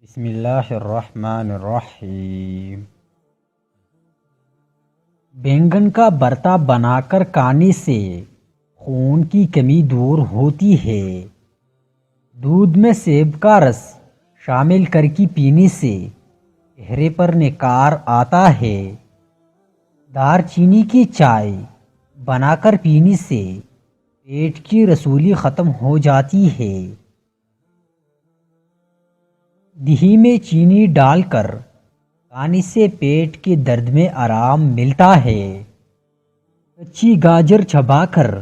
بسم اللہ الرحمن الرحیم۔ بینگن کا برتا بنا کر کھانے سے خون کی کمی دور ہوتی ہے۔ دودھ میں سیب کا رس شامل کر کے پینے سے چہرے پر نکھار آتا ہے۔ دار چینی کی چائے بنا کر پینے سے پیٹ کی رسولی ختم ہو جاتی ہے۔ دہی میں چینی ڈال کر کھانے سے پیٹ کے درد میں آرام ملتا ہے۔ کچی گاجر چبا کر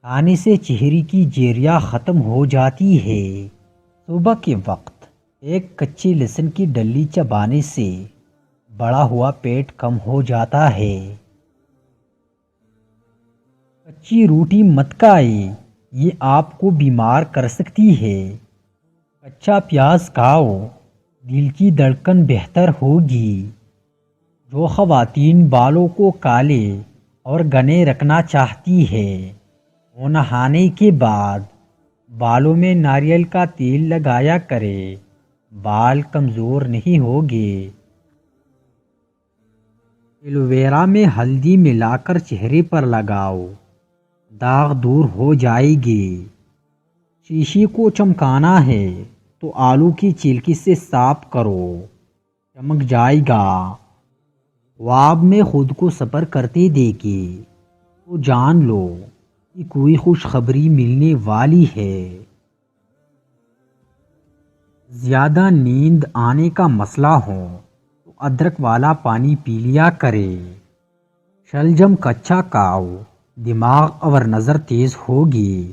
کھانے سے چہرے کی جھریاں ختم ہو جاتی ہے۔ صبح کے وقت ایک کچے لہسن کی ڈلی چبانے سے بڑا ہوا پیٹ کم ہو جاتا ہے۔ کچی روٹی مت کھائیں، یہ آپ کو بیمار کر سکتی ہے۔ کچا پیاز کھاؤ، دل کی دھڑکن بہتر ہوگی۔ جو خواتین بالوں کو کالے اور گھنے رکھنا چاہتی ہے وہ نہانے کے بعد بالوں میں ناریل کا تیل لگایا کرے، بال کمزور نہیں ہوگے۔ ایلو ویرا میں ہلدی ملا کر چہرے پر لگاؤ، داغ دور ہو جائے گے۔ شیشے کو چمکانا ہے تو آلو کی چھلکے سے صاف کرو، چمک جائے گا۔ خواب میں خود کو سفر کرتے دیکھے تو جان لو کہ کوئی خوشخبری ملنے والی ہے۔ زیادہ نیند آنے کا مسئلہ ہو تو ادرک والا پانی پی لیا کرے۔ شلجم کچا کھاؤ، دماغ اور نظر تیز ہوگی۔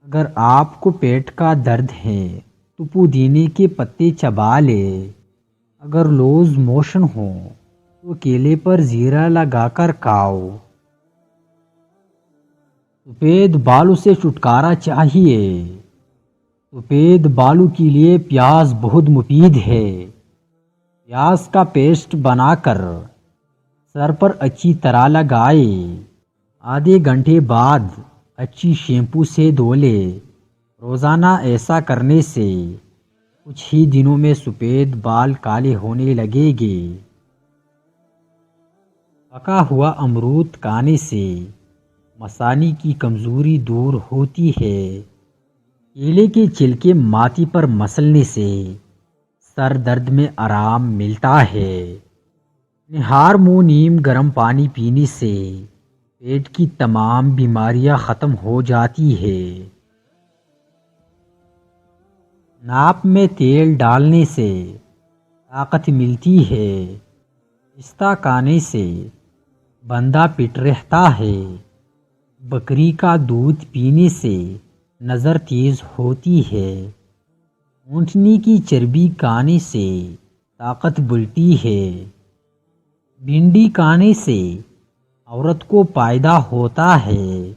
اگر آپ کو پیٹ کا درد ہے تو پودینے کے پتے چبا لے۔ اگر لوز موشن ہو تو کیلے پر زیرہ لگا کر کھاؤ۔ سفید بالوں سے چھٹکارا چاہیے؟ سفید بالوں کے لیے پیاز بہت مفید ہے۔ پیاز کا پیسٹ بنا کر سر پر اچھی طرح لگائے، آدھے گھنٹے بعد اچھی شیمپو سے دھو لے۔ روزانہ ایسا کرنے سے کچھ ہی دنوں میں سفید بال کالے ہونے لگے گے۔ پکا ہوا امرود کھانے سے مثانے کی کمزوری دور ہوتی ہے۔ کیلے کے چھلکے ماتھے پر مسلنے سے سر درد میں آرام ملتا ہے۔ نہار منہ نیم گرم پانی پینے سے پیٹ کی تمام بیماریاں ختم ہو جاتی ہے۔ ناپ میں تیل ڈالنے سے طاقت ملتی ہے۔ پستہ کھانے سے بندہ فٹ رہتا ہے۔ بکری کا دودھ پینے سے نظر تیز ہوتی ہے۔ اونٹنی کی چربی کھانے سے طاقت بڑھتی ہے۔ بھنڈی کھانے سے عورت کو فائدہ ہوتا ہے۔